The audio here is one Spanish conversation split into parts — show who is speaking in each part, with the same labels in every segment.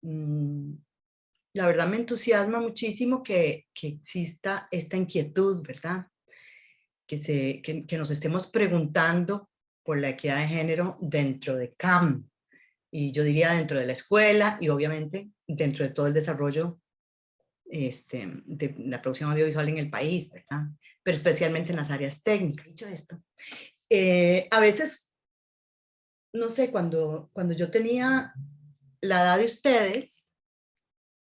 Speaker 1: mm, la verdad me entusiasma muchísimo que exista esta inquietud, ¿verdad? Que nos estemos preguntando por la equidad de género dentro de CAM, y yo diría dentro de la escuela y obviamente dentro de todo el desarrollo de la producción audiovisual en el país, ¿verdad? Pero especialmente en las áreas técnicas. Dicho esto, a veces, no sé, cuando yo tenía la edad de ustedes,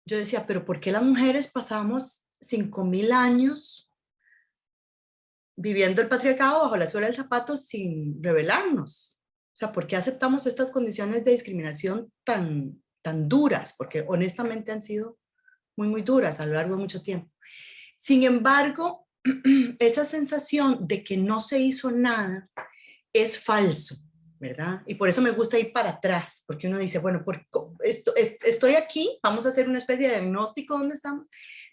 Speaker 1: yo decía, pero ¿por qué las mujeres pasamos 5.000 años viviendo el patriarcado bajo la suela del zapato sin rebelarnos? O sea, ¿por qué aceptamos estas condiciones de discriminación tan duras? Porque honestamente han sido muy duras a lo largo de mucho tiempo. Sin embargo, esa sensación de que no se hizo nada es falso, ¿verdad? Y por eso me gusta ir para atrás, porque uno dice, bueno, estoy aquí, vamos a hacer una especie de diagnóstico de dónde estamos,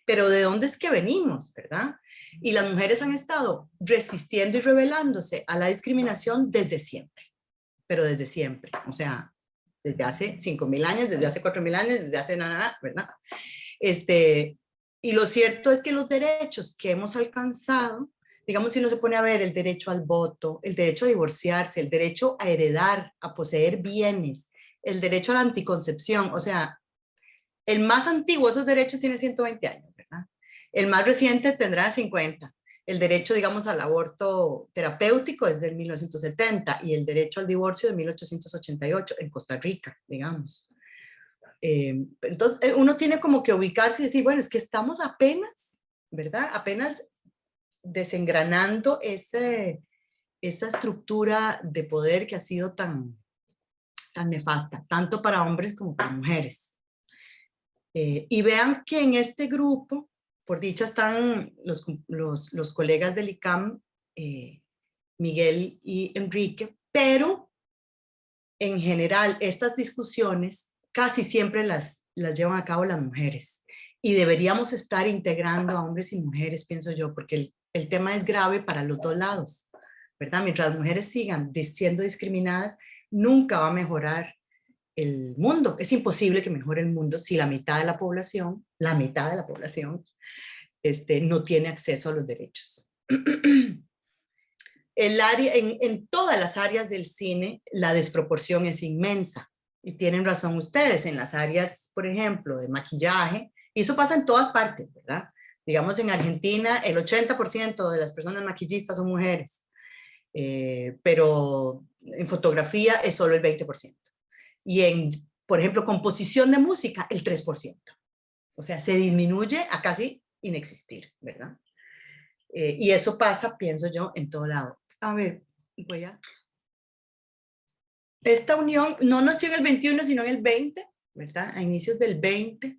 Speaker 1: pero ¿de dónde es que venimos, verdad? Y las mujeres han estado resistiendo y rebelándose a la discriminación desde siempre, pero desde siempre, o sea, desde hace 5.000 años, desde hace 4.000 años, desde hace nada, ¿verdad? Y lo cierto es que los derechos que hemos alcanzado, digamos, si uno se pone a ver el derecho al voto, el derecho a divorciarse, el derecho a heredar, a poseer bienes, el derecho a la anticoncepción, o sea, el más antiguo de esos derechos tiene 120 años, ¿verdad? El más reciente tendrá 50. El derecho, digamos, al aborto terapéutico es del 1970 y el derecho al divorcio de 1888 en Costa Rica, digamos. Entonces, uno tiene como que ubicarse y decir, bueno, es que estamos apenas, ¿verdad? Apenas desengranando esa estructura de poder que ha sido tan nefasta, tanto para hombres como para mujeres. Y vean que en este grupo, por dicha están los colegas del ICAM, Miguel y Enrique, pero en general estas discusiones casi siempre las llevan a cabo las mujeres y deberíamos estar integrando a hombres y mujeres, pienso yo, porque el tema es grave para los dos lados, ¿verdad? Mientras las mujeres sigan siendo discriminadas, nunca va a mejorar el mundo. Es imposible que mejore el mundo si la mitad de la población no tiene acceso a los derechos. En todas las áreas del cine, la desproporción es inmensa. Y tienen razón ustedes, en las áreas, por ejemplo, de maquillaje, y eso pasa en todas partes, ¿verdad? Digamos, en Argentina, el 80% de las personas maquillistas son mujeres, pero en fotografía es solo el 20%. Y por ejemplo, composición de música, el 3%. O sea, se disminuye a casi inexistir, ¿verdad? Y eso pasa, pienso yo, en todo lado. A ver, esta unión no nació en el 21, sino en el 20, ¿verdad? A inicios del 20.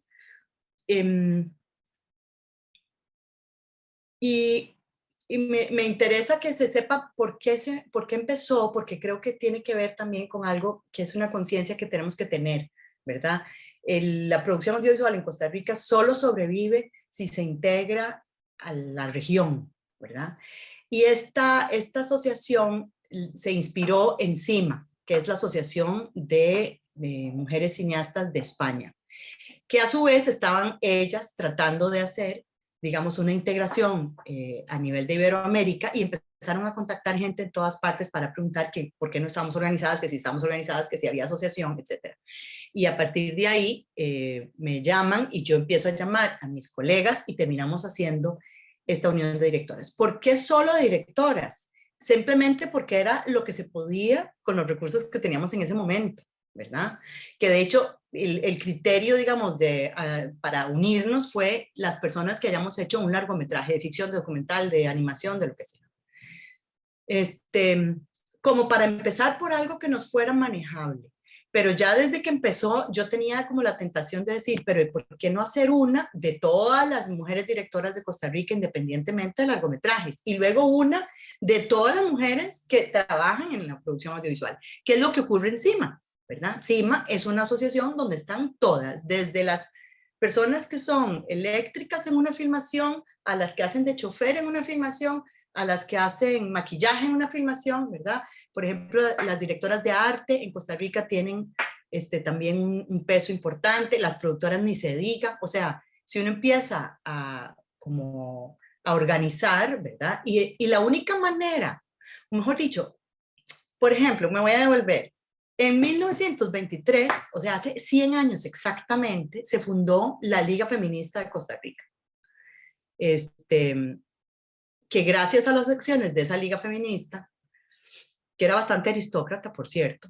Speaker 1: Y me interesa que se sepa por qué empezó, porque creo que tiene que ver también con algo que es una conciencia que tenemos que tener, ¿verdad? La producción audiovisual en Costa Rica solo sobrevive si se integra a la región, ¿verdad? Y esta asociación se inspiró en CIMA, que es la Asociación de Mujeres Cineastas de España, que a su vez estaban ellas tratando de hacer, digamos, una integración a nivel de Iberoamérica y empezaron a contactar gente en todas partes para preguntar que por qué no estábamos organizadas, que si estamos organizadas, que si había asociación, etc. Y a partir de ahí me llaman y yo empiezo a llamar a mis colegas y terminamos haciendo esta unión de directoras. ¿Por qué solo directoras? Simplemente porque era lo que se podía con los recursos que teníamos en ese momento, ¿verdad? Que de hecho el criterio, digamos, para unirnos fue las personas que hayamos hecho un largometraje de ficción, de documental, de animación, de lo que sea. Como para empezar por algo que nos fuera manejable. Pero ya desde que empezó yo tenía como la tentación de decir, pero ¿por qué no hacer una de todas las mujeres directoras de Costa Rica independientemente de largometrajes? Y luego una de todas las mujeres que trabajan en la producción audiovisual. ¿Qué es lo que ocurre en CIMA? ¿Verdad? CIMA es una asociación donde están todas, desde las personas que son eléctricas en una filmación, a las que hacen de chofer en una filmación, a las que hacen maquillaje en una filmación, ¿verdad? Por ejemplo, las directoras de arte en Costa Rica tienen también un peso importante, las productoras ni se digan, o sea, si uno empieza como a organizar, ¿verdad? Y la única manera, o mejor dicho, por ejemplo, me voy a devolver, en 1923, o sea, hace 100 años exactamente, se fundó la Liga Feminista de Costa Rica. Que gracias a las acciones de esa Liga Feminista, que era bastante aristócrata, por cierto,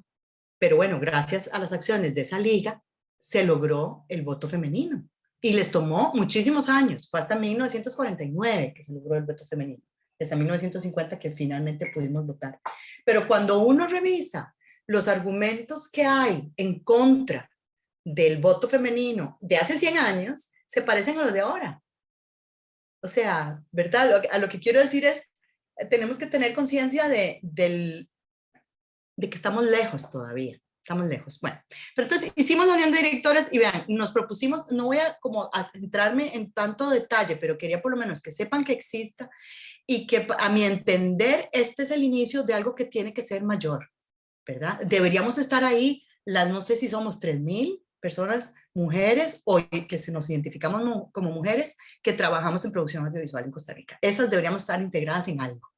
Speaker 1: pero bueno, gracias a las acciones de esa liga, se logró el voto femenino. Y les tomó muchísimos años, fue hasta 1949 que se logró el voto femenino, hasta 1950 que finalmente pudimos votar. Pero cuando uno revisa los argumentos que hay en contra del voto femenino de hace 100 años, se parecen a los de ahora. O sea, ¿verdad? A lo que quiero decir es, tenemos que tener conciencia de que estamos lejos todavía. Estamos lejos. Bueno, pero entonces hicimos la unión de directores y vean, nos propusimos, no voy a como a centrarme en tanto detalle, pero quería por lo menos que sepan que exista y que a mi entender este es el inicio de algo que tiene que ser mayor, ¿verdad? Deberíamos estar ahí, no sé si somos 3,000 personas, mujeres, o que nos identificamos como mujeres que trabajamos en producción audiovisual en Costa Rica. Esas deberíamos estar integradas en algo,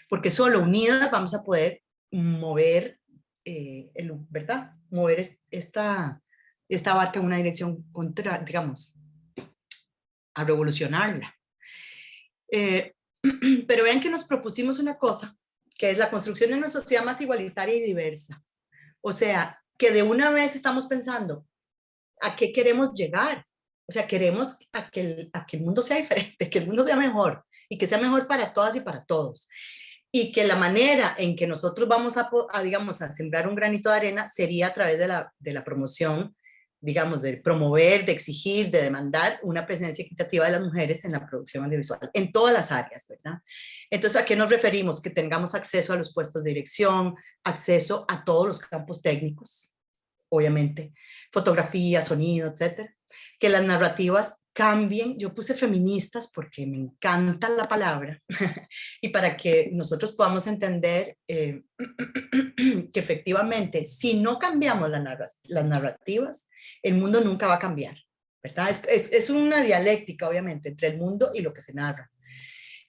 Speaker 1: porque solo unidas vamos a poder mover, ¿verdad? Mover esta barca en una dirección contra, digamos, a revolucionarla. Pero vean que nos propusimos una cosa, que es la construcción de una sociedad más igualitaria y diversa. O sea, que de una vez estamos pensando a qué queremos llegar. O sea, queremos a que el mundo sea diferente, que el mundo sea mejor y que sea mejor para todas y para todos. Y que la manera en que nosotros vamos digamos, a sembrar un granito de arena sería a través de la promoción, digamos, de promover, de exigir, de demandar una presencia equitativa de las mujeres en la producción audiovisual, en todas las áreas, ¿verdad? Entonces, ¿a qué nos referimos? Que tengamos acceso a los puestos de dirección, acceso a todos los campos técnicos, obviamente, fotografía, sonido, etcétera. Que las narrativas cambien. Yo puse feministas porque me encanta la palabra y para que nosotros podamos entender que efectivamente, si no cambiamos las narrativas, el mundo nunca va a cambiar, ¿verdad? Es una dialéctica, obviamente, entre el mundo y lo que se narra.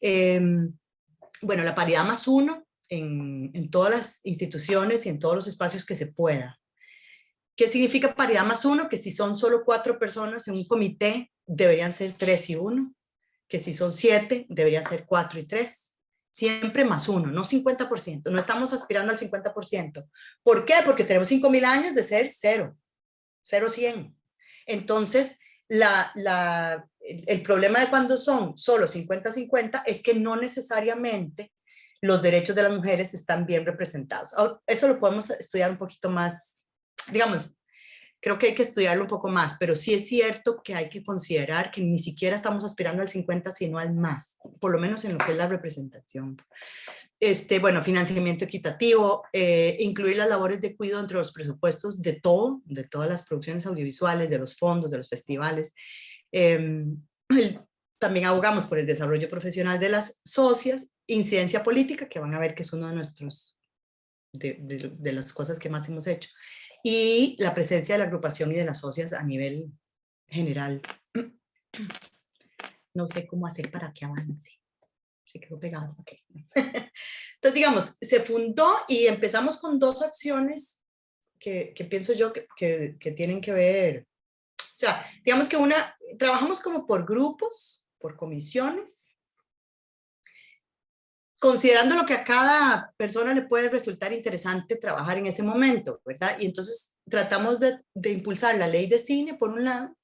Speaker 1: Bueno, la paridad +1 en todas las instituciones y en todos los espacios que se pueda. ¿Qué significa paridad +1? Que si son solo 4 personas en un comité, deberían ser 3 y 1. Que si son 7, deberían ser 4 y 3. Siempre +1, no 50%. No estamos aspirando al 50%. ¿Por qué? Porque tenemos 5,000 años de ser 0, 100. Entonces, el problema de cuando son solo 50-50 es que no necesariamente los derechos de las mujeres están bien representados. Eso lo podemos estudiar un poquito más, digamos, creo que hay que estudiarlo un poco más, pero sí es cierto que hay que considerar que ni siquiera estamos aspirando al 50, sino al más, por lo menos en lo que es la representación. Bueno, financiamiento equitativo, incluir las labores de cuidado entre los presupuestos de todas las producciones audiovisuales, de los fondos, de los festivales. También abogamos por el desarrollo profesional de las socias, incidencia política, que van a ver que es uno de nuestros, de las cosas que más hemos hecho, y la presencia de la agrupación y de las socias a nivel general. No sé cómo hacer para que avance. Se quedó pegado, ok. Entonces, digamos, se fundó y empezamos con 2 acciones que pienso yo que tienen que ver. O sea, digamos que trabajamos como por grupos, por comisiones, considerando lo que a cada persona le puede resultar interesante trabajar en ese momento, ¿verdad? Y entonces tratamos de impulsar la ley de cine, por un lado,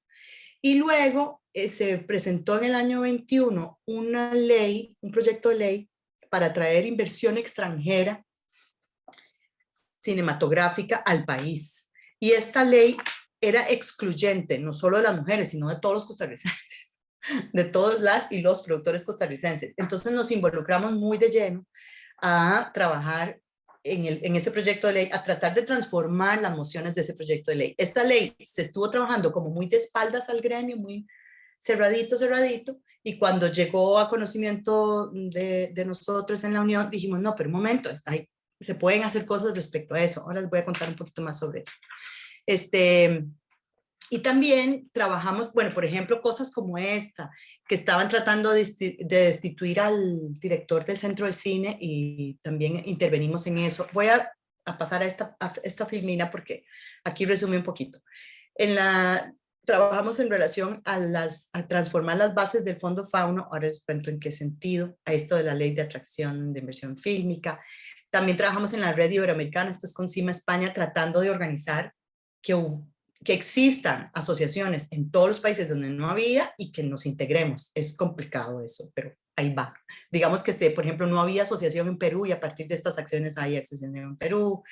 Speaker 1: y luego se presentó en el año 21 una ley, un proyecto de ley para traer inversión extranjera cinematográfica al país. Y esta ley era excluyente, no solo de las mujeres, sino de todos los costarricenses, de todos las y los productores costarricenses. Entonces nos involucramos muy de lleno a trabajar en ese proyecto de ley, a tratar de transformar las mociones de ese proyecto de ley. Esta ley se estuvo trabajando como muy de espaldas al gremio, muy cerradito, y cuando llegó a conocimiento de nosotros en la unión, dijimos, no, pero un momento, se pueden hacer cosas respecto a eso. Ahora les voy a contar un poquito más sobre eso. Y también trabajamos, bueno, por ejemplo, cosas como esta, que estaban tratando de destituir al director del Centro de Cine y también intervenimos en eso. Voy a pasar a esta filmina porque aquí resume un poquito. Trabajamos en relación a transformar las bases del Fondo Fauno, ahora les cuento en qué sentido, a esto de la Ley de Atracción de Inversión Fílmica. También trabajamos en la Red Iberoamericana, esto es con CIMA España, tratando de organizar que existan asociaciones en todos los países donde no había y que nos integremos. Es complicado eso, pero ahí va. Digamos que, por ejemplo, no había asociación en Perú y a partir de estas acciones hay asociación en Perú.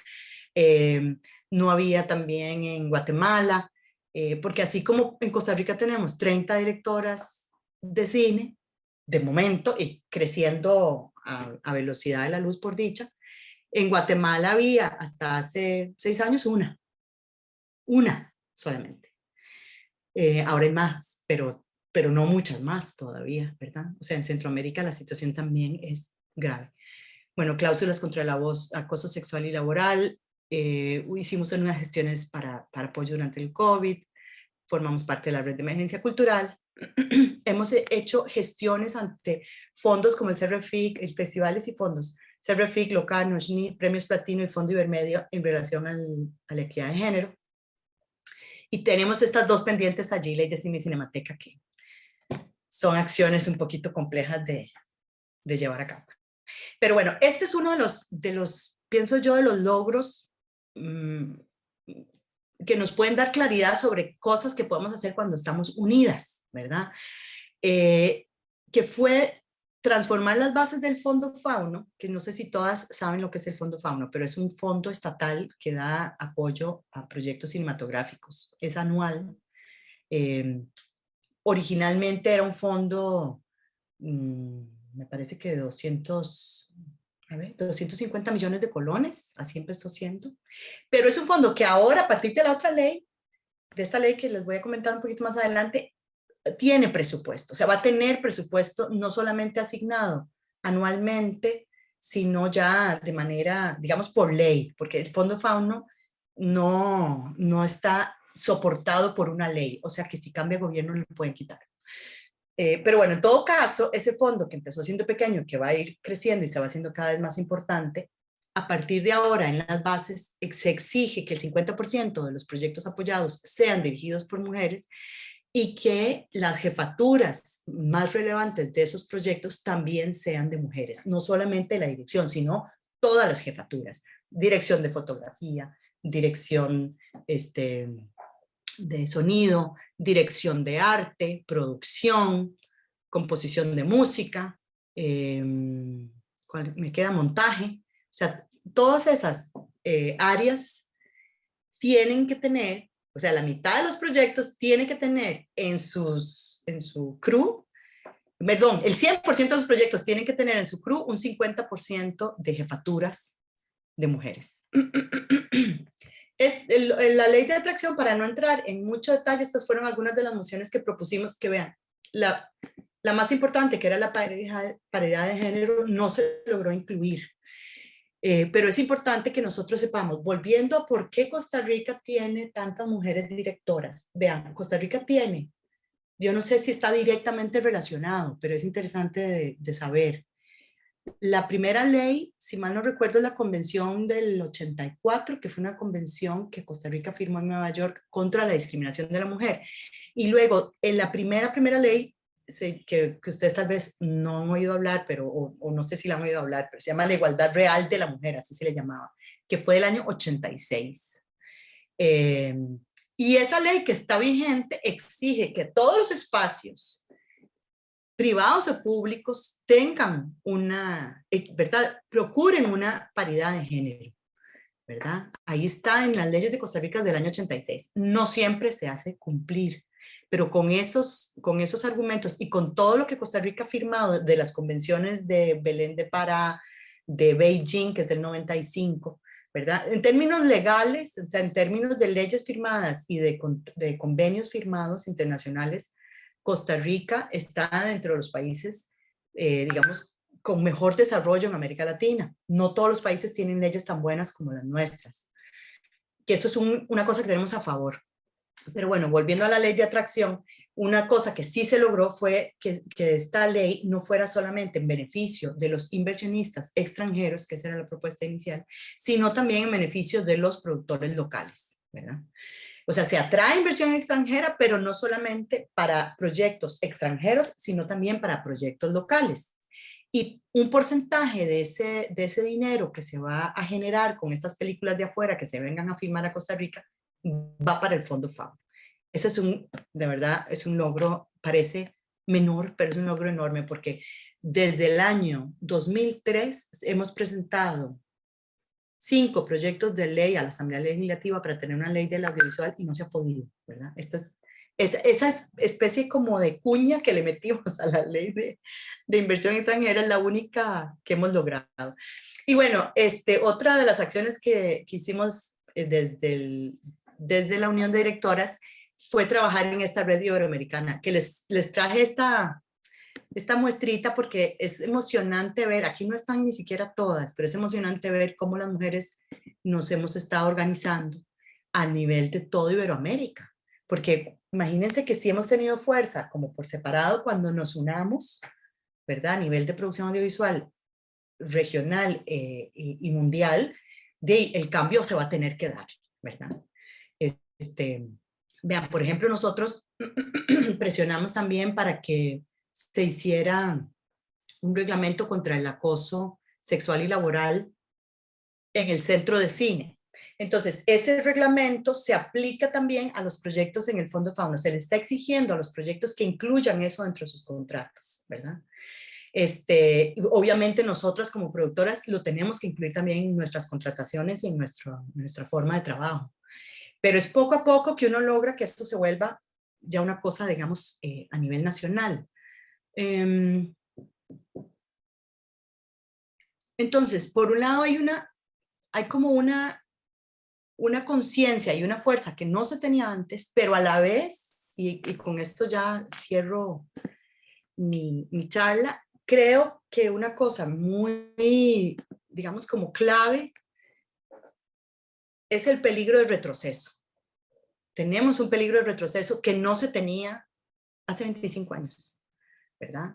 Speaker 1: No había también en Guatemala, porque así como en Costa Rica tenemos 30 directoras de cine, de momento, y creciendo a velocidad de la luz por dicha, en Guatemala había hasta hace 6 años una solamente. Ahora hay más, pero no muchas más todavía, ¿verdad? O sea, en Centroamérica la situación también es grave. Bueno, cláusulas contra el acoso sexual y laboral. Hicimos unas gestiones para apoyo durante el COVID. Formamos parte de la red de emergencia cultural. Hemos hecho gestiones ante fondos como el CRFIC, el festivales y fondos, CRFIC, Locano, SNI, Premios Platino y Fondo Ibermedio en relación a la equidad de género. Y tenemos estas dos pendientes allí, Ley de Cine y Cinemateca, que son acciones un poquito complejas de llevar a cabo. Pero bueno, este es uno de los pienso yo, de los logros que nos pueden dar claridad sobre cosas que podemos hacer cuando estamos unidas, ¿verdad? Que fue transformar las bases del Fondo Fauno, que no sé si todas saben lo que es el Fondo Fauno, pero es un fondo estatal que da apoyo a proyectos cinematográficos. Es anual. Originalmente era un fondo, me parece que de 250 millones de colones, así empezó siendo. Pero es un fondo que ahora, a partir de la otra ley, de esta ley que les voy a comentar un poquito más adelante, tiene presupuesto, o sea, va a tener presupuesto no solamente asignado anualmente, sino ya de manera, digamos, por ley, porque el Fondo Fauno no está soportado por una ley, o sea que si cambia gobierno lo pueden quitar. Pero bueno, en todo caso, ese fondo que empezó siendo pequeño, que va a ir creciendo y se va haciendo cada vez más importante, a partir de ahora en las bases se exige que el 50% de los proyectos apoyados sean dirigidos por mujeres y que las jefaturas más relevantes de esos proyectos también sean de mujeres, no solamente la dirección, sino todas las jefaturas, dirección de fotografía, dirección de sonido, dirección de arte, producción, composición de música, me queda montaje, o sea, todas esas áreas tienen que tener, o sea, la mitad de los proyectos tiene que tener en su crew, perdón, el 100% de los proyectos tienen que tener en su crew un 50% de jefaturas de mujeres. La ley de atracción, para no entrar en mucho detalle, estas fueron algunas de las mociones que propusimos que vean. La más importante, que era la paridad de género, no se logró incluir. Pero es importante que nosotros sepamos, volviendo a por qué Costa Rica tiene tantas mujeres directoras. Vean, Costa Rica tiene, yo no sé si está directamente relacionado, pero es interesante de saber. La primera ley, si mal no recuerdo, es la convención del 84, que fue una convención que Costa Rica firmó en Nueva York contra la discriminación de la mujer. Y luego, en la primera ley, que ustedes tal vez no han oído hablar, pero, o no sé si la han oído hablar, pero se llama la igualdad real de la mujer, así se le llamaba, que fue del año 86. Y esa ley que está vigente exige que todos los espacios privados o públicos tengan ¿verdad? Procuren una paridad de género, ¿verdad? Ahí está en las leyes de Costa Rica del año 86. No siempre se hace cumplir, pero con esos argumentos y con todo lo que Costa Rica ha firmado de las convenciones de Belén de Pará, de Beijing, que es del 95, ¿verdad? En términos legales, o sea, en términos de leyes firmadas y de convenios firmados internacionales, Costa Rica está dentro de los países, digamos, con mejor desarrollo en América Latina. No todos los países tienen leyes tan buenas como las nuestras. que eso es una cosa que tenemos a favor. Pero bueno, volviendo a la ley de atracción, una cosa que sí se logró fue que esta ley no fuera solamente en beneficio de los inversionistas extranjeros, que esa era la propuesta inicial, sino también en beneficio de los productores locales, ¿verdad? O sea, se atrae inversión extranjera, pero no solamente para proyectos extranjeros, sino también para proyectos locales. Y un porcentaje de ese dinero que se va a generar con estas películas de afuera que se vengan a filmar a Costa Rica va para el Fondo FAO. Ese es de verdad, es un logro, parece menor, pero es un logro enorme porque desde el año 2003 hemos presentado 5 proyectos de ley a la Asamblea Legislativa para tener una ley del audiovisual y no se ha podido, ¿verdad? Esa especie como de cuña que le metimos a la ley de inversión extranjera es la única que hemos logrado. Y bueno, otra de las acciones que hicimos desde la Unión de Directoras fue trabajar en esta red iberoamericana, que les traje esta muestrita porque es emocionante ver, aquí no están ni siquiera todas, pero es emocionante ver cómo las mujeres nos hemos estado organizando a nivel de todo Iberoamérica. Porque imagínense que si hemos tenido fuerza como por separado cuando nos unamos, ¿verdad? A nivel de producción audiovisual regional y mundial, el cambio se va a tener que dar, ¿verdad? Vean, por ejemplo, nosotros presionamos también para que se hiciera un reglamento contra el acoso sexual y laboral en el centro de cine. Entonces, ese reglamento se aplica también a los proyectos en el Fondo Fauno. Se le está exigiendo a los proyectos que incluyan eso dentro de sus contratos, ¿verdad? Obviamente nosotras como productoras lo tenemos que incluir también en nuestras contrataciones y en nuestra forma de trabajo. Pero es poco a poco que uno logra que esto se vuelva ya una cosa, digamos, a nivel nacional. Entonces, por un lado hay como una conciencia y una fuerza que no se tenía antes, pero a la vez, y con esto ya cierro mi charla, creo que una cosa muy, digamos, como clave es el peligro de retroceso. Tenemos un peligro de retroceso que no se tenía hace 25 años, ¿verdad?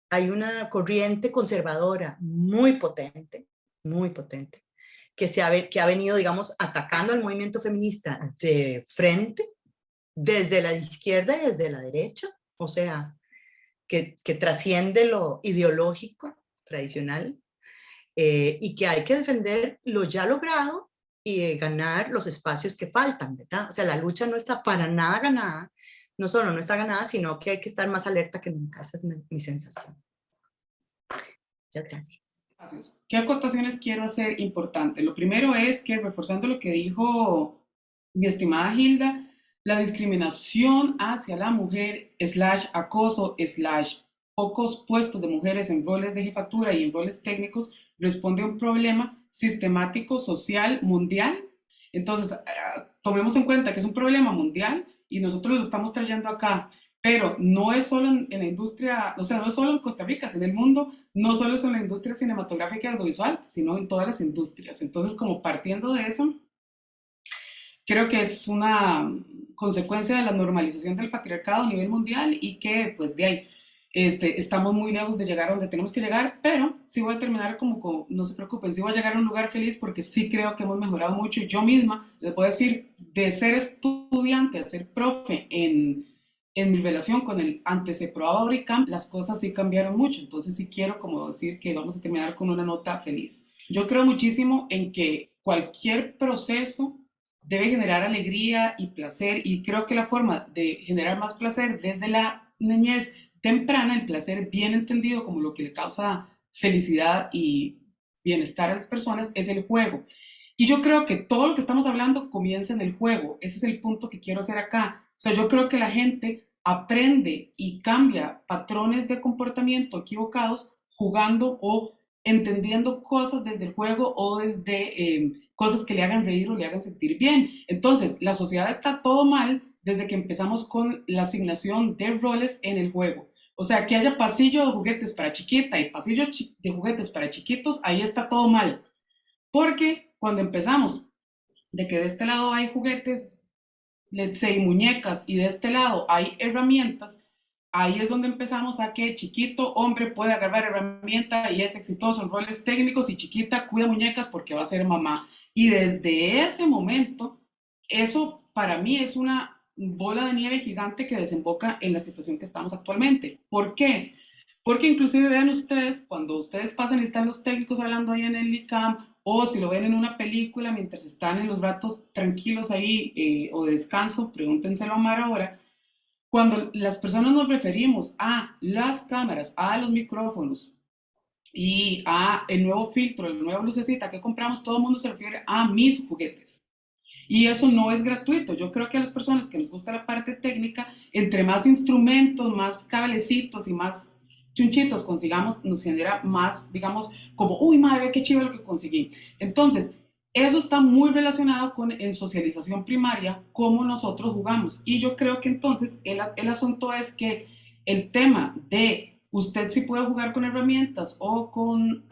Speaker 1: Hay una corriente conservadora muy potente, que ha venido, digamos, atacando al movimiento feminista de frente, desde la izquierda y desde la derecha, o sea, que trasciende lo ideológico tradicional y que hay que defender lo ya logrado y ganar los espacios que faltan, ¿verdad? O sea, la lucha no está para nada ganada, no solo no está ganada, sino que hay que estar más alerta que nunca, esa es mi sensación. Muchas gracias.
Speaker 2: ¿Qué acotaciones quiero hacer importantes? Lo primero es que, reforzando lo que dijo mi estimada Hilda, la discriminación hacia la mujer, / acoso, / pocos puestos de mujeres en roles de jefatura y en roles técnicos, responde a un problema sistemático, social, mundial. Entonces, tomemos en cuenta que es un problema mundial y nosotros lo estamos trayendo acá. Pero no es solo en la industria, o sea, no es solo en Costa Rica, es en el mundo, no solo es en la industria cinematográfica y audiovisual, sino en todas las industrias. Entonces, como partiendo de eso, creo que es una consecuencia de la normalización del patriarcado a nivel mundial y que, pues, de ahí, estamos muy lejos de llegar a donde tenemos que llegar, pero sí voy a terminar no se preocupen, sí voy a llegar a un lugar feliz porque sí creo que hemos mejorado mucho. Yo misma les puedo decir, de ser estudiante a ser profe en mi relación con el antes se probaba Oricam, las cosas sí cambiaron mucho. Entonces sí quiero como decir que vamos a terminar con una nota feliz. Yo creo muchísimo en que cualquier proceso debe generar alegría y placer, y creo que la forma de generar más placer desde la niñez temprana, el placer bien entendido como lo que le causa felicidad y bienestar a las personas, es el juego. Y yo creo que todo lo que estamos hablando comienza en el juego. Ese es el punto que quiero hacer acá. O sea, yo creo que la gente aprende y cambia patrones de comportamiento equivocados jugando o entendiendo cosas desde el juego o desde cosas que le hagan reír o le hagan sentir bien. Entonces, la sociedad está todo mal desde que empezamos con la asignación de roles en el juego. O sea, que haya pasillo de juguetes para chiquita y pasillo de juguetes para chiquitos, ahí está todo mal. Porque cuando empezamos de que de este lado hay juguetes, let's say, muñecas, y de este lado hay herramientas, ahí es donde empezamos a que chiquito hombre puede agarrar herramienta y es exitoso en roles técnicos, y chiquita cuida muñecas porque va a ser mamá. Y desde ese momento, eso para mí es una bola de nieve gigante que desemboca en la situación que estamos actualmente. ¿Por qué? Porque inclusive vean ustedes, cuando ustedes pasan y están los técnicos hablando ahí en el ICAM, o si lo ven en una película mientras están en los ratos tranquilos ahí o de descanso, pregúntenselo a Mara ahora, cuando las personas nos referimos a las cámaras, a los micrófonos y a el nuevo filtro, la nueva lucecita que compramos, todo el mundo se refiere a mis juguetes. Y eso no es gratuito. Yo creo que a las personas que nos gusta la parte técnica, entre más instrumentos, más cablecitos y más chunchitos consigamos, nos genera más, digamos, como, uy, madre, qué chido lo que conseguí. Entonces, eso está muy relacionado con en socialización primaria, cómo nosotros jugamos. Y yo creo que entonces el asunto es que el tema de usted sí puede jugar con herramientas o con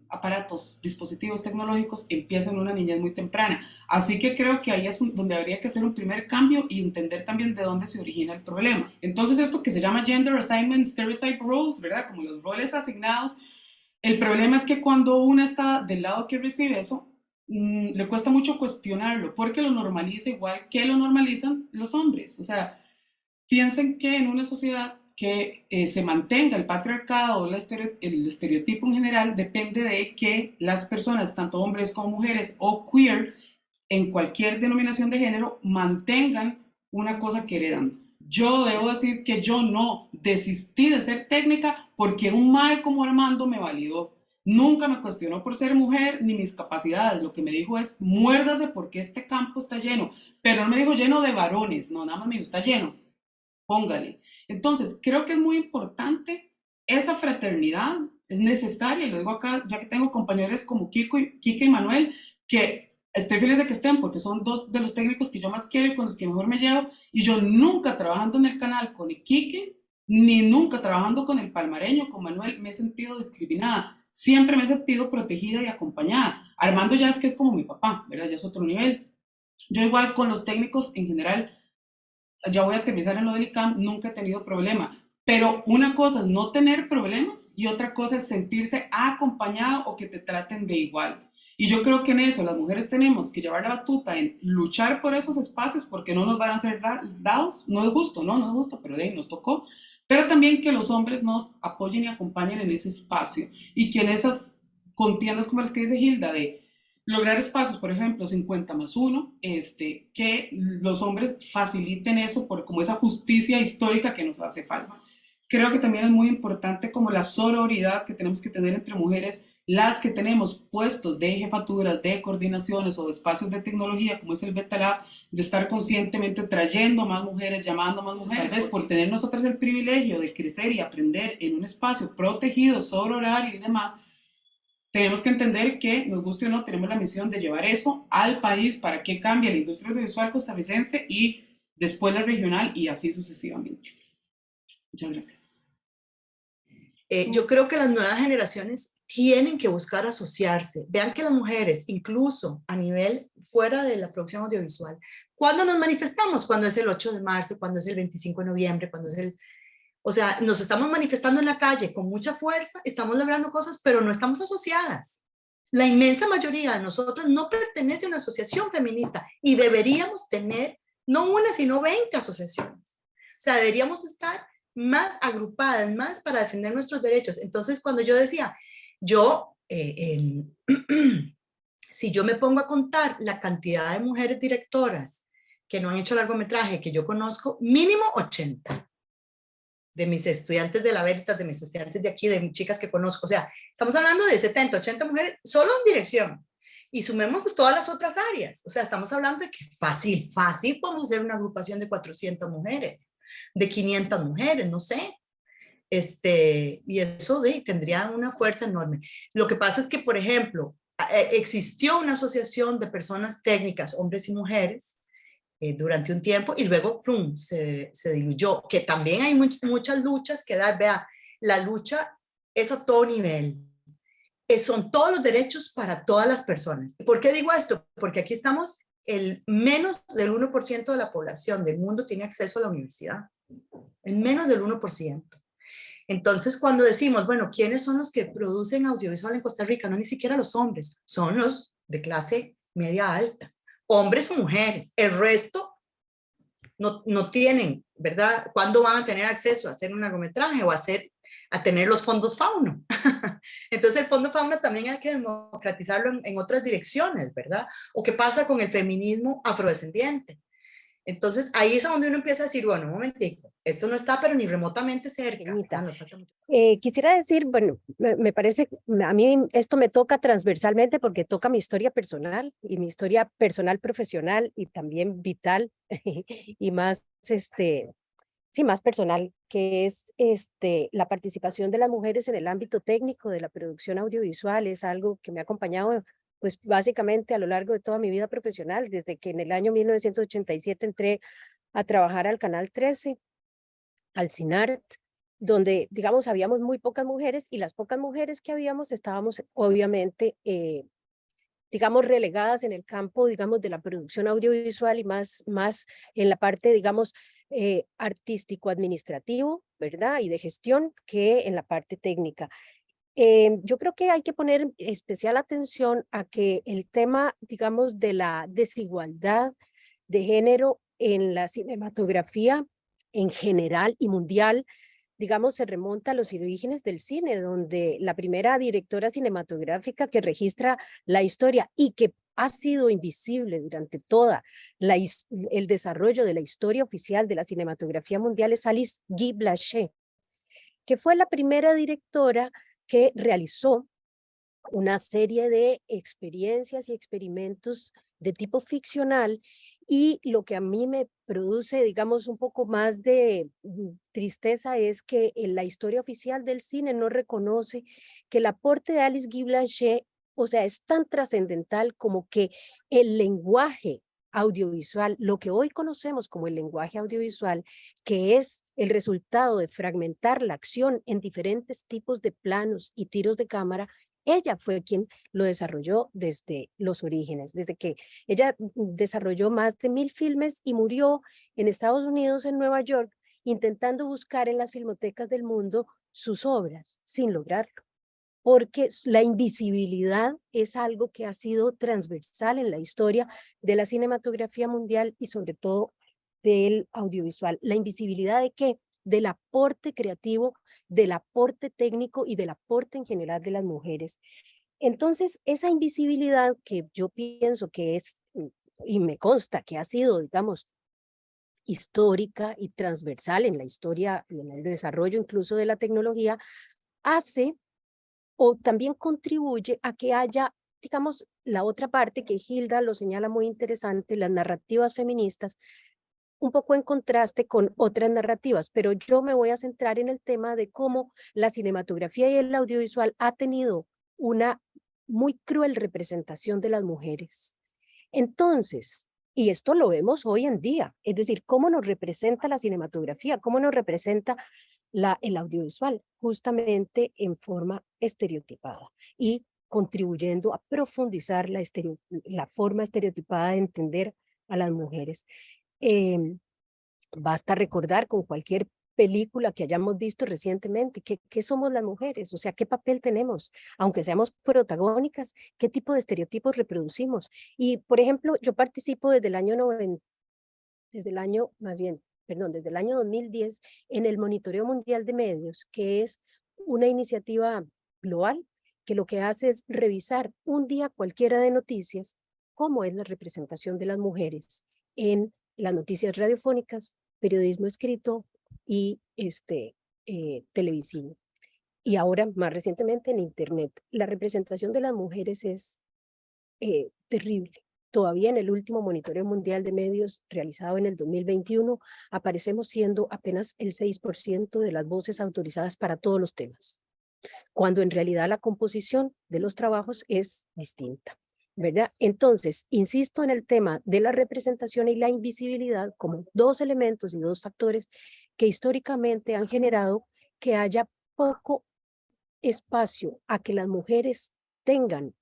Speaker 2: aparatos, dispositivos tecnológicos, empieza en una niñez muy temprana. Así que creo que ahí es donde habría que hacer un primer cambio y entender también de dónde se origina el problema. Entonces esto que se llama Gender Assignment Stereotype Roles, ¿verdad? Como los roles asignados, el problema es que cuando una está del lado que recibe eso, le cuesta mucho cuestionarlo porque lo normaliza igual que lo normalizan los hombres. O sea, piensen que en una sociedad que se mantenga el patriarcado o el estereotipo en general depende de que las personas, tanto hombres como mujeres o queer, en cualquier denominación de género, mantengan una cosa que heredan. Yo debo decir que yo no desistí de ser técnica porque un mae como Armando me validó. Nunca me cuestionó por ser mujer ni mis capacidades. Lo que me dijo es, muérdase porque este campo está lleno. Pero no me dijo lleno de varones, no, nada más me dijo, está lleno, póngale. Entonces, creo que es muy importante esa fraternidad, es necesaria, y lo digo acá, ya que tengo compañeros como Kike y Manuel, que estoy feliz de que estén, porque son dos de los técnicos que yo más quiero y con los que mejor me llevo, y yo nunca trabajando en el canal con Kike, ni nunca trabajando con el palmareño, con Manuel, me he sentido discriminada, siempre me he sentido protegida y acompañada. Armando ya es que es como mi papá, ¿verdad? Ya es otro nivel. Yo igual con los técnicos en general, ya voy a aterrizar en lo del ICAM, nunca he tenido problema. Pero una cosa es no tener problemas y otra cosa es sentirse acompañado o que te traten de igual. Y yo creo que en eso las mujeres tenemos que llevar la batuta en luchar por esos espacios porque no nos van a ser dados. No es justo, no es justo, pero de ahí nos tocó. Pero también que los hombres nos apoyen y acompañen en ese espacio y que en esas contiendas como las que dice Hilda de lograr espacios, por ejemplo, 50+1, que los hombres faciliten eso por como esa justicia histórica que nos hace falta. Creo que también es muy importante como la sororidad que tenemos que tener entre mujeres, las que tenemos puestos de jefaturas, de coordinaciones o de espacios de tecnología, como es el Beta Lab, de estar conscientemente trayendo más mujeres, llamando más mujeres. Tal vez por tener nosotros el privilegio de crecer y aprender en un espacio protegido, sororario y demás, tenemos que entender que, nos guste o no, tenemos la misión de llevar eso al país para que cambie la industria audiovisual costarricense y después la regional y así sucesivamente. Muchas gracias.
Speaker 1: Yo creo que las nuevas generaciones tienen que buscar asociarse. Vean que las mujeres, incluso a nivel fuera de la producción audiovisual, ¿cuándo nos manifestamos? Cuando es el 8 de marzo, cuando es el 25 de noviembre, cuando es el... O sea, nos estamos manifestando en la calle con mucha fuerza, estamos logrando cosas, pero no estamos asociadas. La inmensa mayoría de nosotros no pertenece a una asociación feminista y deberíamos tener no una, sino 20 asociaciones. O sea, deberíamos estar más agrupadas, más para defender nuestros derechos. Entonces, cuando yo decía, yo, si yo me pongo a contar la cantidad de mujeres directoras que no han hecho largometraje que yo conozco, mínimo 80 de mis estudiantes de la Veritas, de mis estudiantes de aquí, de mis chicas que conozco. O sea, estamos hablando de 70, 80 mujeres solo en dirección. Y sumemos todas las otras áreas. O sea, estamos hablando de que fácil podemos hacer una agrupación de 400 mujeres, de 500 mujeres, no sé. Y eso tendría una fuerza enorme. Lo que pasa es que, por ejemplo, existió una asociación de personas técnicas, hombres y mujeres, durante un tiempo y luego plum, se diluyó, que también hay muchas luchas que dar, vea, la lucha es a todo nivel son todos los derechos para todas las personas. ¿Por qué digo esto? Porque aquí estamos, el menos del 1% de la población del mundo tiene acceso a la universidad. El menos del 1%. Entonces, cuando decimos, bueno, ¿quiénes son los que producen audiovisual en Costa Rica? No ni siquiera los hombres, son los de clase media alta, hombres o mujeres. El resto no tienen, ¿verdad? ¿Cuándo van a tener acceso a hacer un largometraje o a tener los fondos Fauno? Entonces el fondo Fauno también hay que democratizarlo en otras direcciones, ¿verdad? ¿O qué pasa con el feminismo afrodescendiente? Entonces ahí es donde uno empieza a decir, bueno, un momentico, esto no está pero ni remotamente cerca. Nos falta mucho.
Speaker 3: Quisiera decir, bueno, me parece, a mí esto me toca transversalmente porque toca mi historia personal y mi historia personal profesional y también vital y más, sí, más personal, que es la participación de las mujeres en el ámbito técnico de la producción audiovisual. Es algo que me ha acompañado pues básicamente a lo largo de toda mi vida profesional, desde que en el año 1987 entré a trabajar al Canal 13, al CINART, donde, digamos, habíamos muy pocas mujeres y las pocas mujeres que habíamos estábamos obviamente, digamos, relegadas en el campo, digamos, de la producción audiovisual y más en la parte, digamos, artístico-administrativo, ¿verdad? Y de gestión que en la parte técnica. Yo creo que hay que poner especial atención a que el tema, digamos, de la desigualdad de género en la cinematografía en general y mundial, digamos, se remonta a los orígenes del cine, donde la primera directora cinematográfica que registra la historia y que ha sido invisible durante toda el desarrollo de la historia oficial de la cinematografía mundial es Alice Guy Blaché, que fue la primera directora que realizó una serie de experiencias y experimentos de tipo ficcional, y lo que a mí me produce, digamos, un poco más de tristeza es que en la historia oficial del cine no reconoce que el aporte de Alice Guy Blaché, o sea, es tan trascendental como que el lenguaje audiovisual, lo que hoy conocemos como el lenguaje audiovisual, que es el resultado de fragmentar la acción en diferentes tipos de planos y tiros de cámara, ella fue quien lo desarrolló desde los orígenes, desde que ella desarrolló más de 1000 filmes y murió en Estados Unidos, en Nueva York, intentando buscar en las filmotecas del mundo sus obras, sin lograrlo, porque la invisibilidad es algo que ha sido transversal en la historia de la cinematografía mundial y sobre todo del audiovisual. La invisibilidad de qué? Del aporte creativo, del aporte técnico y del aporte en general de las mujeres. Entonces, esa invisibilidad que yo pienso que es, y me consta que ha sido, digamos, histórica y transversal en la historia y en el desarrollo incluso de la tecnología, hace o también contribuye a que haya, digamos, la otra parte que Hilda lo señala muy interesante, las narrativas feministas, un poco en contraste con otras narrativas, pero yo me voy a centrar en el tema de cómo la cinematografía y el audiovisual ha tenido una muy cruel representación de las mujeres. Entonces, y esto lo vemos hoy en día, es decir, cómo nos representa la cinematografía, cómo nos representa el audiovisual, justamente en forma estereotipada y contribuyendo a profundizar la forma estereotipada de entender a las mujeres. Basta recordar con cualquier película que hayamos visto recientemente, ¿qué somos las mujeres? O sea, ¿qué papel tenemos? Aunque seamos protagónicas, ¿qué tipo de estereotipos reproducimos? Y, por ejemplo, yo participo desde el año 90, desde el año 2010 en el Monitoreo Mundial de Medios, que es una iniciativa global que lo que hace es revisar un día cualquiera de noticias cómo es la representación de las mujeres en las noticias radiofónicas, periodismo escrito y televisivo. Y ahora, más recientemente, en Internet. La representación de las mujeres es terrible. Todavía en el último monitoreo mundial de medios realizado en el 2021, aparecemos siendo apenas el 6% de las voces autorizadas para todos los temas, cuando en realidad la composición de los trabajos es distinta, ¿verdad? Entonces, insisto en el tema de la representación y la invisibilidad como dos elementos y dos factores que históricamente han generado que haya poco espacio a que las mujeres tengan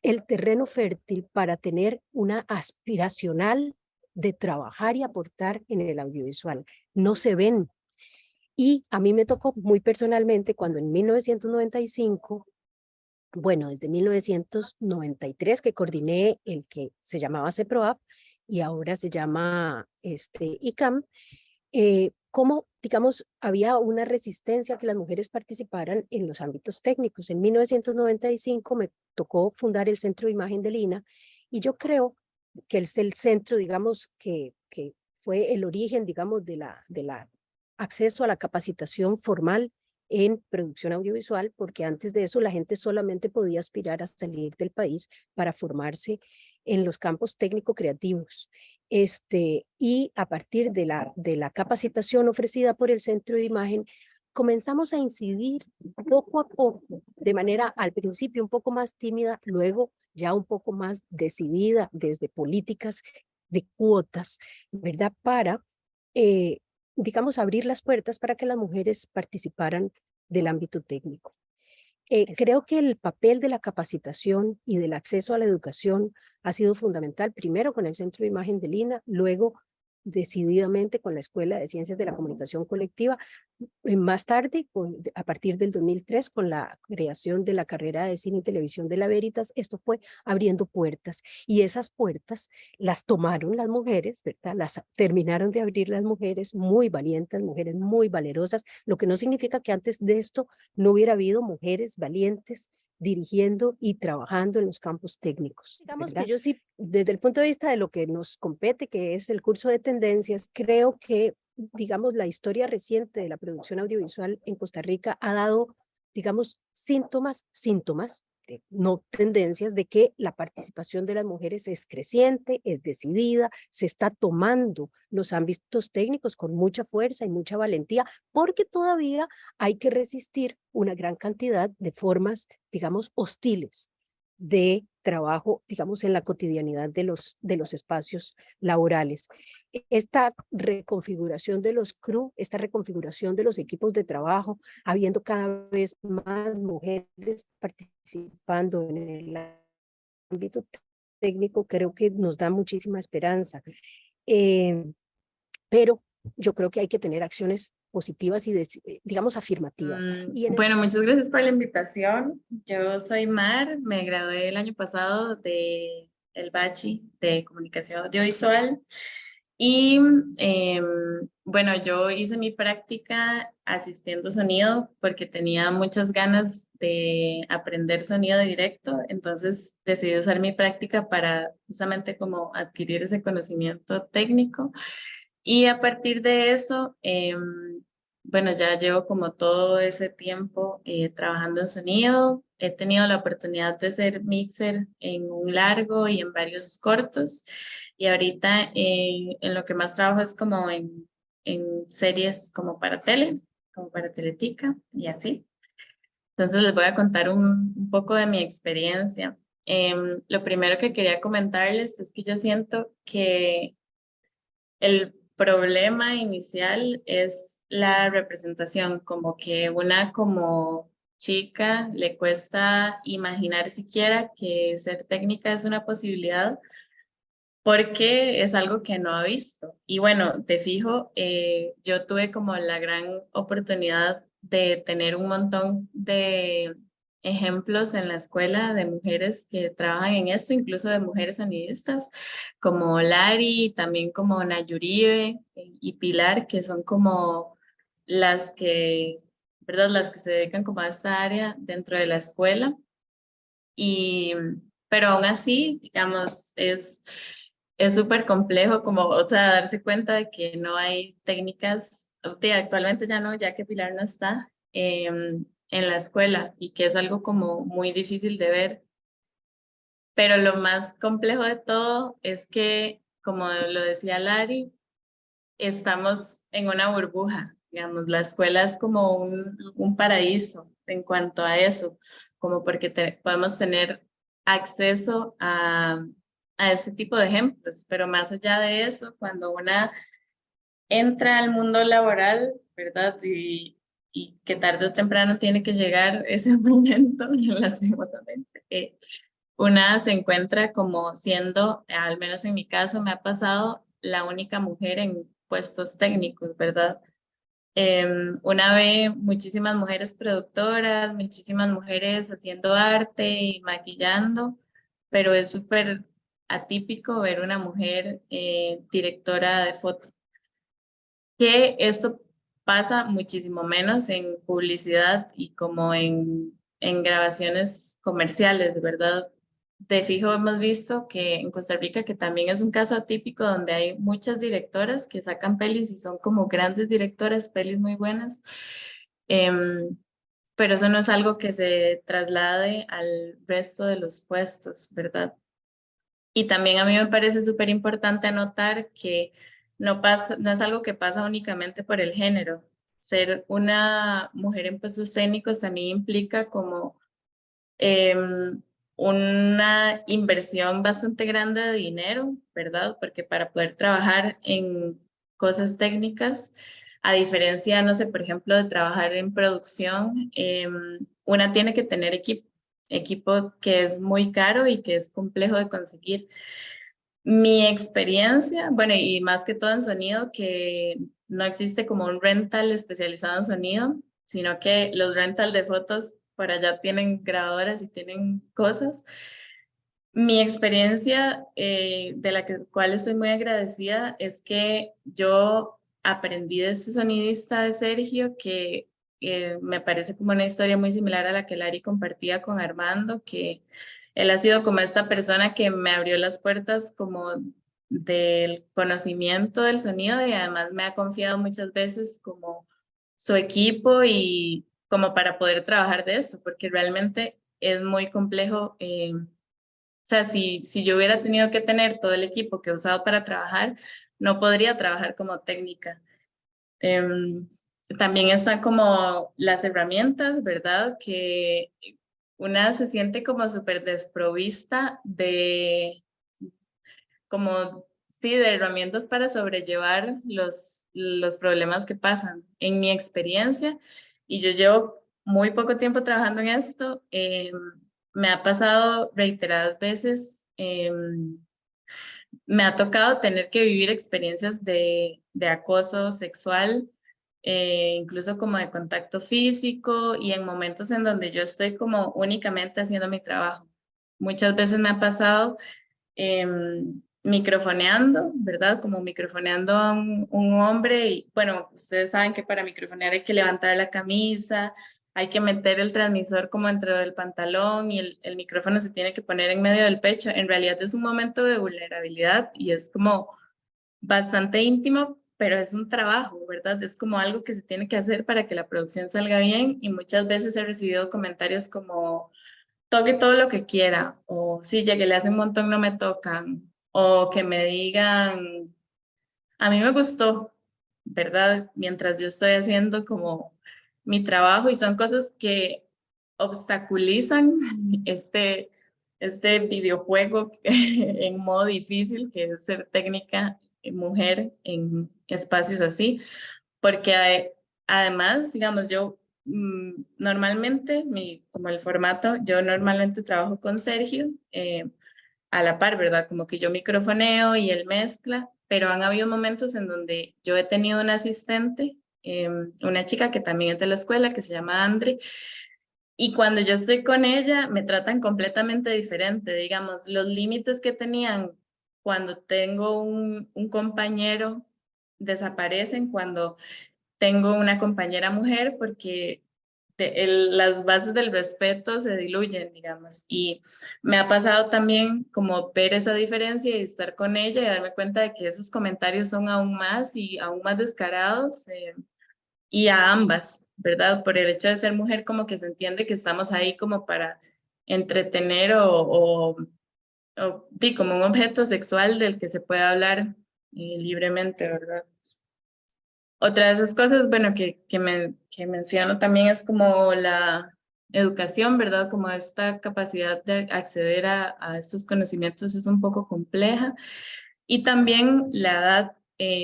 Speaker 3: el terreno fértil para tener una aspiracional de trabajar y aportar en el audiovisual. No se ven. Y a mí me tocó muy personalmente cuando en 1995, bueno, desde 1993 que coordiné el que se llamaba CEPROAP y ahora se llama ICAM, cómo, digamos, había una resistencia a que las mujeres participaran en los ámbitos técnicos. En 1995 me tocó fundar el Centro de Imagen de Lina y yo creo que es el centro, digamos, que fue el origen, digamos, de la acceso a la capacitación formal en producción audiovisual, porque antes de eso la gente solamente podía aspirar a salir del país para formarse en los campos técnico-creativos. Y a partir de la capacitación ofrecida por el Centro de Imagen, comenzamos a incidir poco a poco, de manera al principio un poco más tímida, luego ya un poco más decidida desde políticas de cuotas, ¿verdad? Para, digamos, abrir las puertas para que las mujeres participaran del ámbito técnico. Creo que el papel de la capacitación y del acceso a la educación ha sido fundamental, primero con el Centro de Imagen de Lina, luego decididamente con la Escuela de Ciencias de la Comunicación Colectiva, más tarde, a partir del 2003, con la creación de la carrera de cine y televisión de la Veritas. Esto fue abriendo puertas y esas puertas las tomaron las mujeres, ¿verdad? Las terminaron de abrir las mujeres muy valientes, mujeres muy valerosas, lo que no significa que antes de esto no hubiera habido mujeres valientes dirigiendo y trabajando en los campos técnicos. Digamos que yo sí, desde el punto de vista de lo que nos compete, que es el curso de tendencias, creo que, digamos, la historia reciente de la producción audiovisual en Costa Rica ha dado, digamos, síntomas, no tendencias, de que la participación de las mujeres es creciente, es decidida, se está tomando los ámbitos técnicos con mucha fuerza y mucha valentía, porque todavía hay que resistir una gran cantidad de formas, digamos, hostiles de trabajo, digamos, en la cotidianidad de los espacios laborales. Esta reconfiguración de los crew, esta reconfiguración de los equipos de trabajo, habiendo cada vez más mujeres participando en el ámbito técnico, creo que nos da muchísima esperanza. Pero yo creo que hay que tener acciones positivas y, digamos, afirmativas.
Speaker 4: Bueno, muchas gracias por la invitación. Yo soy Mar, me gradué el año pasado de el Bachi de Comunicación Audiovisual y bueno, yo hice mi práctica asistiendo sonido porque tenía muchas ganas de aprender sonido directo, entonces decidí usar mi práctica para justamente como adquirir ese conocimiento técnico. Y a partir de eso, bueno, ya llevo como todo ese tiempo trabajando en sonido. He tenido la oportunidad de ser mixer en un largo y en varios cortos. Y ahorita en lo que más trabajo es como en series como para tele, como para Teletica y así. Entonces les voy a contar un poco de mi experiencia. Lo primero que quería comentarles es que yo siento que el problema inicial es la representación, como que una como chica le cuesta imaginar siquiera que ser técnica es una posibilidad porque es algo que no ha visto. Y bueno, te fijo, yo tuve como la gran oportunidad de tener un montón de ejemplos en la escuela de mujeres que trabajan en esto, incluso de mujeres sonidistas, como Lari, también como Nayuribe y Pilar, que son como las que, ¿verdad? Las que se dedican como a esta área dentro de la escuela. Y, pero aún así, digamos, es súper complejo como, o sea, darse cuenta de que no hay técnicas, actualmente ya no, ya que Pilar no está en la escuela y que es algo como muy difícil de ver. Pero lo más complejo de todo es que, como lo decía Lari, estamos en una burbuja, digamos, la escuela es como un paraíso en cuanto a eso, como porque podemos tener acceso a ese tipo de ejemplos, pero más allá de eso, cuando una entra al mundo laboral, ¿verdad? Y que tarde o temprano tiene que llegar ese momento, lastimosamente, una se encuentra como siendo, al menos en mi caso, me ha pasado la única mujer en puestos técnicos, ¿verdad? Una ve muchísimas mujeres productoras, muchísimas mujeres haciendo arte y maquillando, pero es súper atípico ver una mujer directora de foto. Que esto pasa muchísimo menos en publicidad y como en grabaciones comerciales, ¿verdad? De fijo hemos visto que en Costa Rica, que también es un caso atípico donde hay muchas directoras que sacan pelis y son como grandes directoras, pelis muy buenas, em, pero eso no es algo que se traslade al resto de los puestos, ¿verdad? Y también a mí me parece súper importante anotar que no es algo que pasa únicamente por el género. Ser una mujer en puestos técnicos también implica como una inversión bastante grande de dinero, ¿verdad? Porque para poder trabajar en cosas técnicas, a diferencia, no sé, por ejemplo, de trabajar en producción, una tiene que tener equipo que es muy caro y que es complejo de conseguir. Mi experiencia, bueno, y más que todo en sonido, que no existe como un rental especializado en sonido, sino que los rental de fotos por allá tienen grabadoras y tienen cosas. Mi experiencia de la cual estoy muy agradecida es que yo aprendí de este sonidista de Sergio, que me parece como una historia muy similar a la que Lari compartía con Armando, que él ha sido como esta persona que me abrió las puertas como del conocimiento del sonido y además me ha confiado muchas veces como su equipo y como para poder trabajar de esto, porque realmente es muy complejo. O sea, si yo hubiera tenido que tener todo el equipo que he usado para trabajar, no podría trabajar como técnica. Em, También están como las herramientas, ¿verdad? Que una se siente como súper desprovista de, como, sí, de herramientas para sobrellevar los problemas que pasan. En mi experiencia, y yo llevo muy poco tiempo trabajando en esto, me ha pasado reiteradas veces, me ha tocado tener que vivir experiencias de acoso sexual, incluso como de contacto físico y en momentos en donde yo estoy como únicamente haciendo mi trabajo. Muchas veces me ha pasado microfoneando, ¿verdad? Como microfoneando a un hombre y bueno, ustedes saben que para microfonear hay que levantar la camisa, hay que meter el transmisor como dentro del pantalón y el micrófono se tiene que poner en medio del pecho. En realidad es un momento de vulnerabilidad y es como bastante íntimo, pero es un trabajo, ¿verdad? Es como algo que se tiene que hacer para que la producción salga bien y muchas veces he recibido comentarios como toque todo lo que quiera, o sí, ya que le hace un montón no me tocan, o que me digan, a mí me gustó, ¿verdad? Mientras yo estoy haciendo como mi trabajo y son cosas que obstaculizan este videojuego en modo difícil, que es ser técnica mujer en espacios así, porque además, digamos, yo normalmente, como el formato, yo normalmente trabajo con Sergio a la par, ¿verdad? Como que yo microfoneo y él mezcla, pero han habido momentos en donde yo he tenido una asistente, una chica que también es de la escuela, que se llama Andre, y cuando yo estoy con ella, me tratan completamente diferente, digamos, los límites que tenían cuando tengo un compañero desaparecen cuando tengo una compañera mujer porque las bases del respeto se diluyen, digamos. Y me ha pasado también como ver esa diferencia y estar con ella y darme cuenta de que esos comentarios son aún más y aún más descarados y a ambas, ¿verdad? Por el hecho de ser mujer como que se entiende que estamos ahí como para entretener sí, como un objeto sexual del que se puede hablar libremente, ¿verdad? Otra de esas cosas, bueno, que menciono también es como la educación, ¿verdad? Como esta capacidad de acceder a estos conocimientos es un poco compleja. Y también la edad,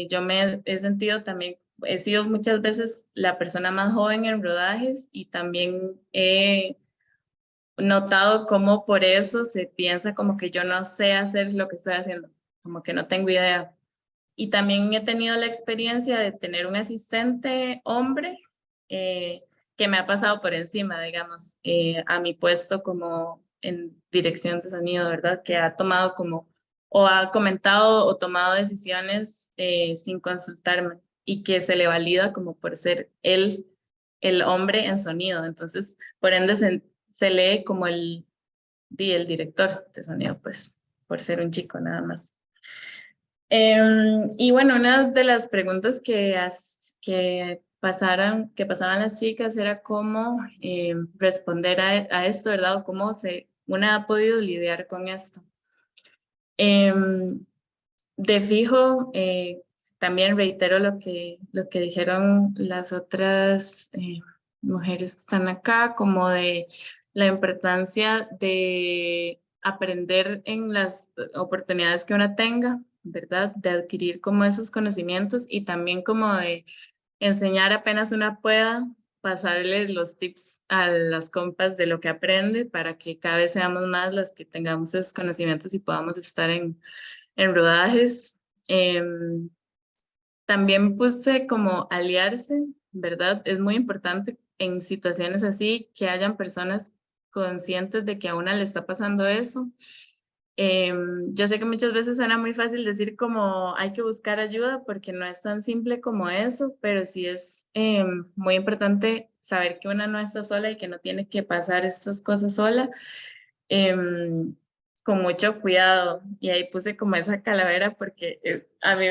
Speaker 4: yo me he sentido también, he sido muchas veces la persona más joven en rodajes y también notado cómo por eso se piensa como que yo no sé hacer lo que estoy haciendo, como que no tengo idea. Y también he tenido la experiencia de tener un asistente hombre que me ha pasado por encima, digamos, a mi puesto como en dirección de sonido, ¿verdad? Que ha tomado como, o ha comentado o tomado decisiones sin consultarme y que se le valida como por ser él el hombre en sonido. Entonces, por ende, se lee como el director de sonido, pues, por ser un chico nada más. Y bueno, una de las preguntas que pasaban las chicas era cómo responder a esto, ¿verdad? O cómo una ha podido lidiar con esto. De fijo, también reitero lo que dijeron las otras mujeres que están acá, como de la importancia de aprender en las oportunidades que uno tenga, ¿verdad? De adquirir como esos conocimientos y también como de enseñar apenas una pueda, pasarles los tips a las compas de lo que aprende para que cada vez seamos más las que tengamos esos conocimientos y podamos estar en rodajes. También puse como aliarse, ¿verdad? Es muy importante en situaciones así que hayan personas conscientes de que a una le está pasando eso. Yo sé que muchas veces suena muy fácil decir como hay que buscar ayuda porque no es tan simple como eso, pero sí es muy importante saber que una no está sola y que no tiene que pasar estas cosas sola. Con mucho cuidado. Y ahí puse como esa calavera porque a mí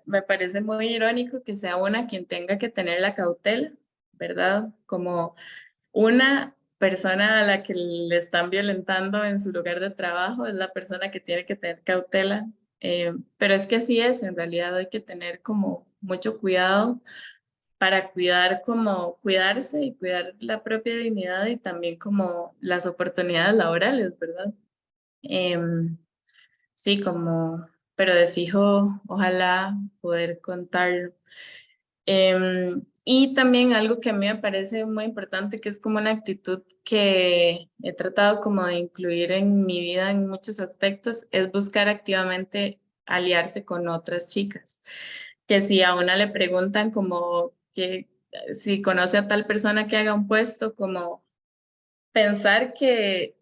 Speaker 4: me parece muy irónico que sea una quien tenga que tener la cautela, ¿verdad? Como una persona a la que le están violentando en su lugar de trabajo es la persona que tiene que tener cautela. Pero es que así es, en realidad hay que tener como mucho cuidado para cuidar como cuidarse y cuidar la propia dignidad y también como las oportunidades laborales, ¿verdad? Sí, como, pero de fijo, ojalá poder contarlo. Y también algo que a mí me parece muy importante, que es como una actitud que he tratado como de incluir en mi vida en muchos aspectos, es buscar activamente aliarse con otras chicas. Que si a una le preguntan como que si conoce a tal persona que haga un puesto, como pensar que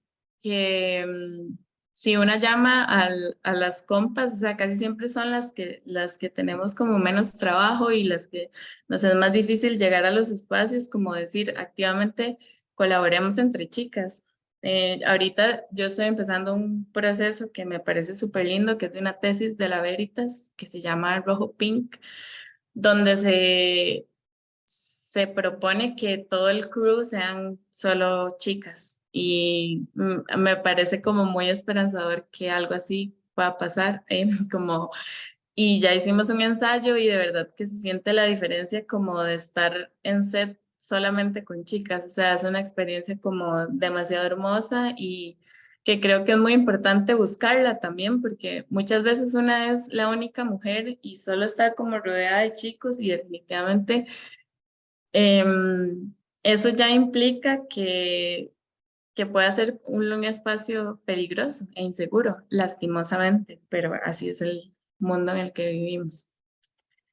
Speaker 4: si una llama a las compas, o sea, casi siempre son las que tenemos como menos trabajo y las que nos es más difícil llegar a los espacios, como decir, activamente colaboremos entre chicas. Ahorita yo estoy empezando un proceso que me parece súper lindo, que es de una tesis de la Veritas, que se llama Rojo Pink, donde se propone que todo el crew sean solo chicas y me parece como muy esperanzador que algo así pueda pasar, como, y ya hicimos un ensayo y de verdad que se siente la diferencia como de estar en set solamente con chicas, o sea, es una experiencia como demasiado hermosa y que creo que es muy importante buscarla también porque muchas veces una es la única mujer y solo estar como rodeada de chicos y definitivamente eso ya implica que pueda ser un espacio peligroso e inseguro, lastimosamente, pero así es el mundo en el que vivimos.